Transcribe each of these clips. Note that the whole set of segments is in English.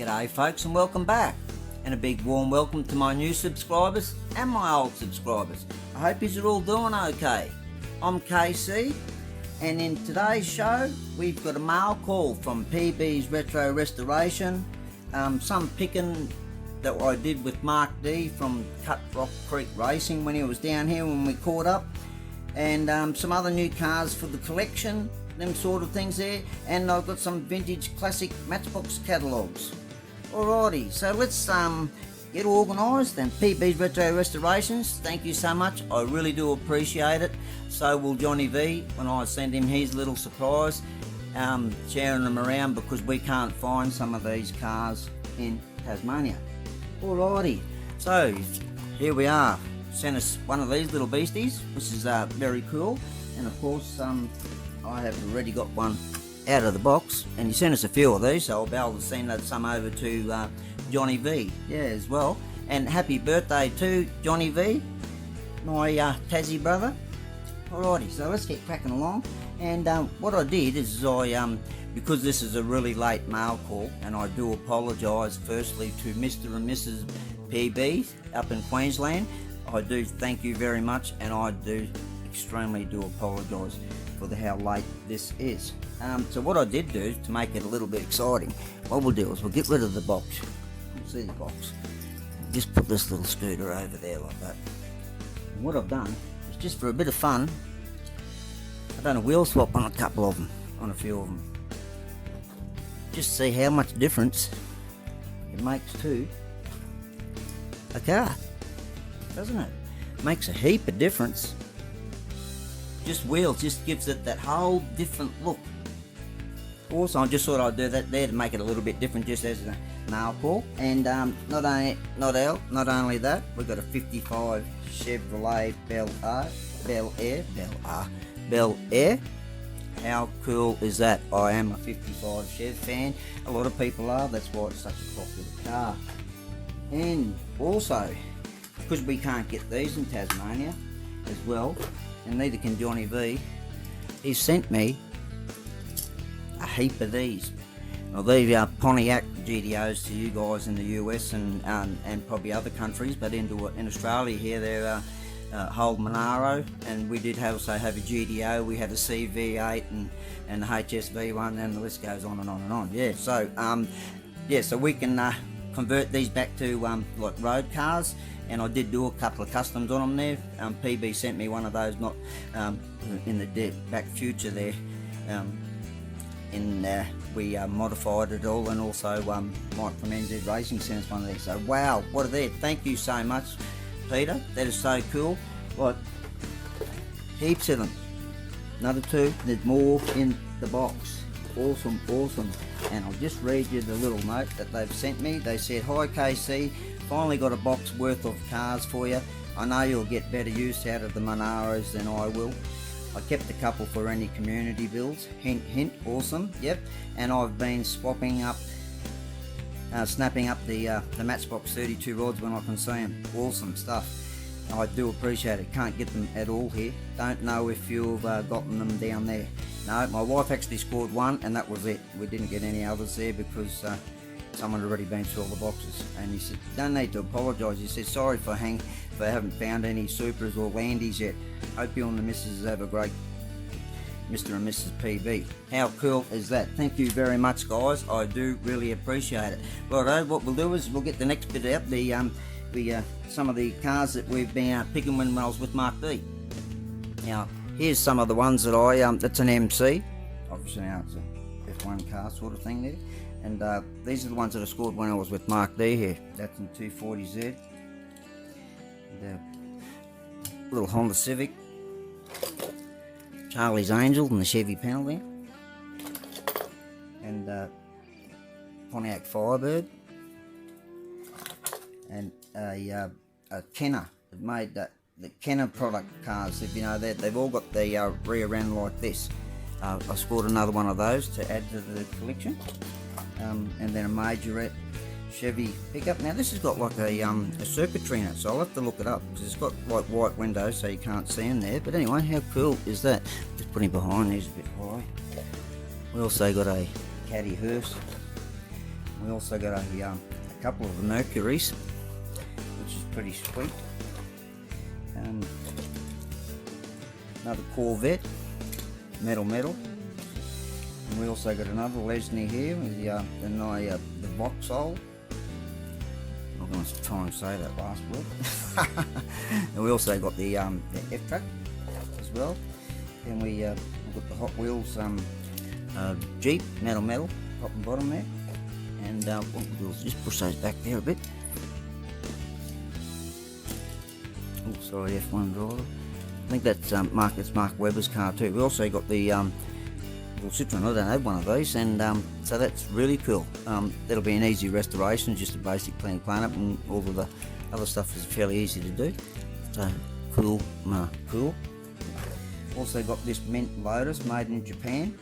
G'day folks and welcome back, and a big warm welcome to my new subscribers and my old subscribers. I hope you're all doing okay. I'm KC, and in today's show we've got a mail call from PB's Retro Restoration, some picking that I did with Mark D from Cut Rock Creek Racing when he was down here when we caught up, and some other new cars for the collection, them sort of things there, and I've got some vintage classic Matchbox catalogues. Alrighty, so let's get organised. And PB's Retro Restorations, thank you so much, I really do appreciate it. So will Johnny V when I send him his little surprise, sharing them around because we can't find some of these cars in Tasmania. Alrighty, so here we are, sent us one of these little beasties, which is very cool, and of course I have already got one out of the box, and he sent us a few of these, so I'll be able to send some over to Johnny V, as well. And happy birthday to Johnny V, my Tassie brother. Alrighty, so let's get cracking along. And what I did is I, because this is a really late mail call, and I do apologise firstly to Mr. and Mrs. PB up in Queensland. I do thank you very much, and I do extremely do apologise for how late this is. So what I did do to make it a little bit exciting, what we'll do is we'll get rid of the box. You'll see the box. Just put this little scooter over there like that. And what I've done is just for a bit of fun, I've done a wheel swap on a couple of them, on a few of them. Just see how much difference it makes to a car, doesn't it? Makes a heap of difference. Just wheels just gives it that whole different look. Also, I just thought I'd do that there to make it a little bit different, just as a mail call. And not only that, we've got a 55 Chevrolet Bel Air. How cool is that? I am a 55 Chev fan. A lot of people are. That's why it's such a popular car. And also, because we can't get these in Tasmania as well, and neither can Johnny V, he sent me a heap of these. Well, these are Pontiac GDOs to you guys in the US and probably other countries, but in Australia here they're whole Monaro, and we did also have a GDO. We had a CV8 and the HSV1, and the list goes on and on and on. Yeah, so so we can convert these back to like road cars. And I did do a couple of customs on them there. PB sent me one of those, not in the back future there. We modified it all, and also Mike from NZ Racing sent us one of these. So wow, what are they? Thank you so much, Peter. That is so cool. Like heaps of them. Another two. There's more in the box. Awesome, awesome. And I'll just read you the little note that they've sent me. They said, "Hi KC. Finally got a box worth of cars for you. I know you'll get better use out of the Monaros than I will. I kept a couple for any community builds. Hint, hint. Awesome. Yep. And I've been swapping up, snapping up the Matchbox 32 rods when I can see them. Awesome stuff. I do appreciate it. Can't get them at all here. Don't know if you've gotten them down there. No, my wife actually scored one, and that was it. We didn't get any others there because someone had already been through all the boxes." And he said, "Don't need to apologise." He said, "Sorry for haven't found any Supras or Landies yet. Hope you and the missus have a great Mr. and Mrs. PB." How cool is that? Thank you very much, guys. I do really appreciate it. Righto, what we'll do is we'll get the next bit out, some of the cars that we've been picking when I was with Mark D. Now, here's some of the ones that that's an MC. Obviously now it's a F1 car sort of thing there. And these are the ones that I scored when I was with Mark D here. That's in 240Z. The little Honda Civic. Charlie's Angel and the Chevy panel there. And Pontiac Firebird. And a Kenner. It made the Kenner product cars. If you know that, they've all got the rear end like this. I scored another one of those to add to the collection. And then a Majorette Chevy pickup. Now this has got like a circuitry in it, so I'll have to look it up because it's got like white windows so you can't see in there. But anyway, how cool is that? Just put him behind, he's a bit high. We also got a Caddy hearse We also got a couple of the Mercuries, which is pretty sweet. Another Corvette, metal. And we also got another Lesney here with the Vauxhall. I'm going to try and say that last word. And we also got the F-Track as well. Then we got the Hot Wheels Jeep, metal, top and bottom there. And we'll just push those back there a bit. Oh, sorry, F1 driver. I think that's Mark Webber's car too. We also got the little Citroen. I don't have one of these, and so that's really cool. That'll be an easy restoration, just a basic clean up, and all of the other stuff is fairly easy to do. So cool. Also got this mint Lotus made in Japan,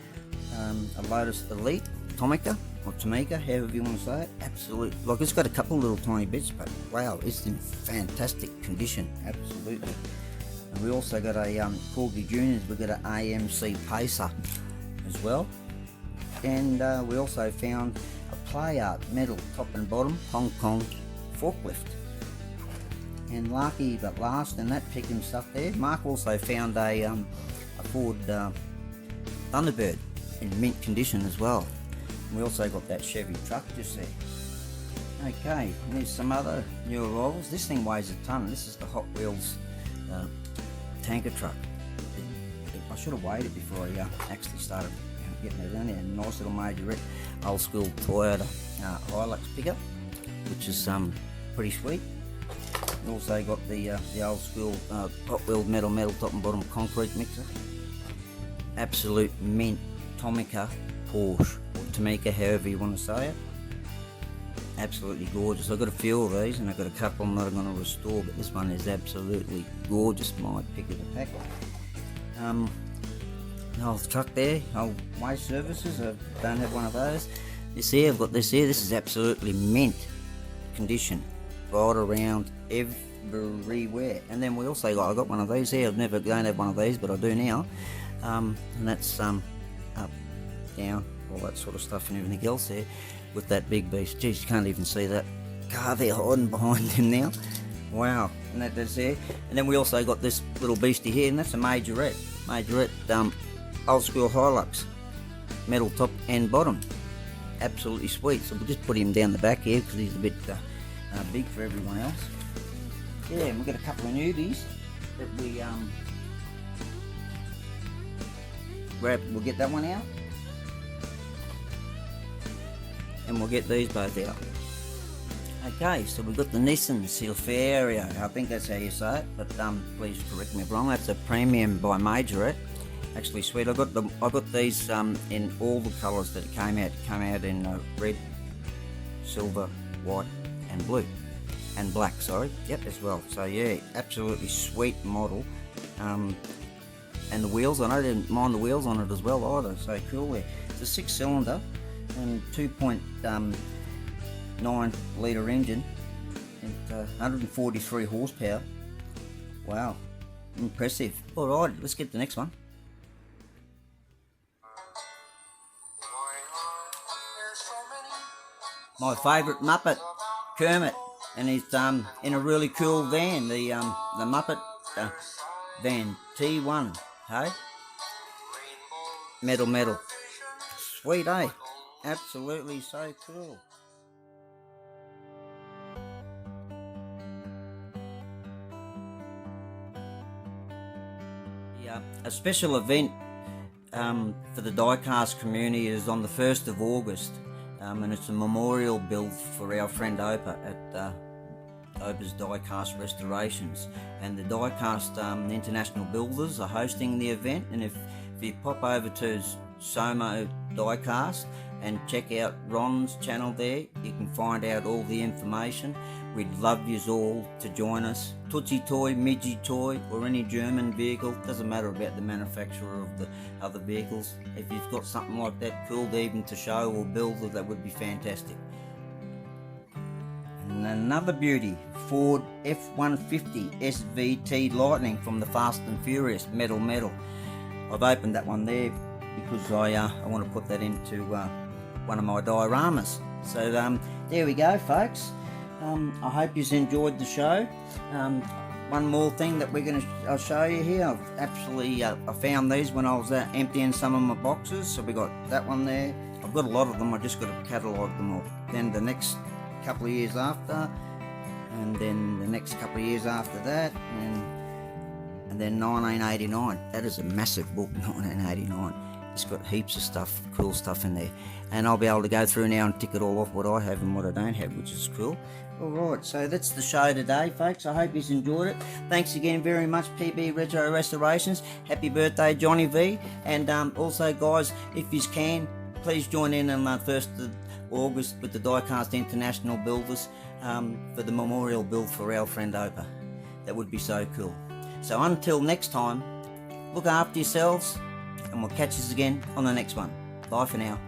a Lotus Elite Tomica or Tomica, however you want to say it. Absolutely, like it's got a couple little tiny bits, but wow, it's in fantastic condition. Absolutely. And we also got a Corgi Juniors. We got an AMC Pacer as well, and we also found a Play Art metal top and bottom Hong Kong forklift. And lucky but last in that picking stuff there, Mark also found a Ford Thunderbird in mint condition as well. And we also got that Chevy truck just there. Okay, and there's some other new arrivals. This thing weighs a ton. This is the Hot Wheels tanker truck. I should have weighed it before I actually started getting it in there. Nice little majorette, old school Toyota Hilux pickup, which is pretty sweet. We also got the old school Hot Wheels metal top and bottom concrete mixer. Absolute mint Tomica Porsche, or Tomica, however you want to say it. Absolutely gorgeous. I've got a few of these, and I've got a couple I'm not going to restore, but this one is absolutely gorgeous. My pick of the pack. Old truck there, old waste services. I don't have one of those. This here, I've got this here. This is absolutely mint condition, right around everywhere. And then we also I got one of these here. Don't have one of these, but I do now. And that's up, down, all that sort of stuff and everything else there with that big beast. Geez, you can't even see that car there hiding behind him now. Wow, and that's there. And then we also got this little beastie here, and that's a majorette, old school Hilux, metal top and bottom. Absolutely sweet. So we'll just put him down the back here because he's a bit big for everyone else. Yeah, and we've got a couple of newbies that we we'll get that one out, and we'll get these both out. Okay, so we've got the Nissan Silveria. I think that's how you say it, but please correct me if wrong. That's a premium by Majorette. Actually sweet. I got these in all the colours that came out. It came out in red, silver, white, and blue, and black. Sorry, yep, as well. So yeah, absolutely sweet model. And the wheels on it, I didn't mind the wheels on it as well either. So cool there. It's a 6-cylinder and 2.9 litre engine and 143 horsepower. Wow, impressive. All right, let's get the next one. My favourite Muppet, Kermit, and he's in a really cool van, the Muppet van T1, hey? Metal. Sweet, eh? Absolutely so cool. Yeah, a special event for the diecast community is on the 1st of August. And it's a memorial build for our friend Opa at Opa's Diecast Restorations. And the Diecast International Builders are hosting the event. And if you pop over to Somo Diecast and check out Ron's channel there, you can find out all the information. We'd love yous all to join us. Tootsie Toy, Midgie Toy, or any German vehicle, doesn't matter about the manufacturer of the other vehicles. If you've got something like that cool to even to show or build, that would be fantastic. And another beauty, Ford F-150 SVT Lightning from the Fast and Furious, metal. I've opened that one there because I want to put that into one of my dioramas. So there we go, folks. I hope you enjoyed the show. One more thing that I'll show you here. I've actually I found these when I was emptying some of my boxes. So we got that one there. I've got a lot of them. I just got to catalogue them all. Then the next couple of years after, and then the next couple of years after that, and then 1989. That is a massive book, 1989. It's got heaps of stuff, cool stuff in there, and I'll be able to go through now and tick it all off what I have and what I don't have, which is cool. Alright, so that's the show today, folks. I hope you enjoyed it. Thanks again very much, PB Retro Restorations. Happy birthday, Johnny V. And also, guys, if you can, please join in on the 1st of August with the Diecast International Builders for the memorial build for our friend Opa. That would be so cool. So until next time, look after yourselves, and we'll catch us again on the next one. Bye for now.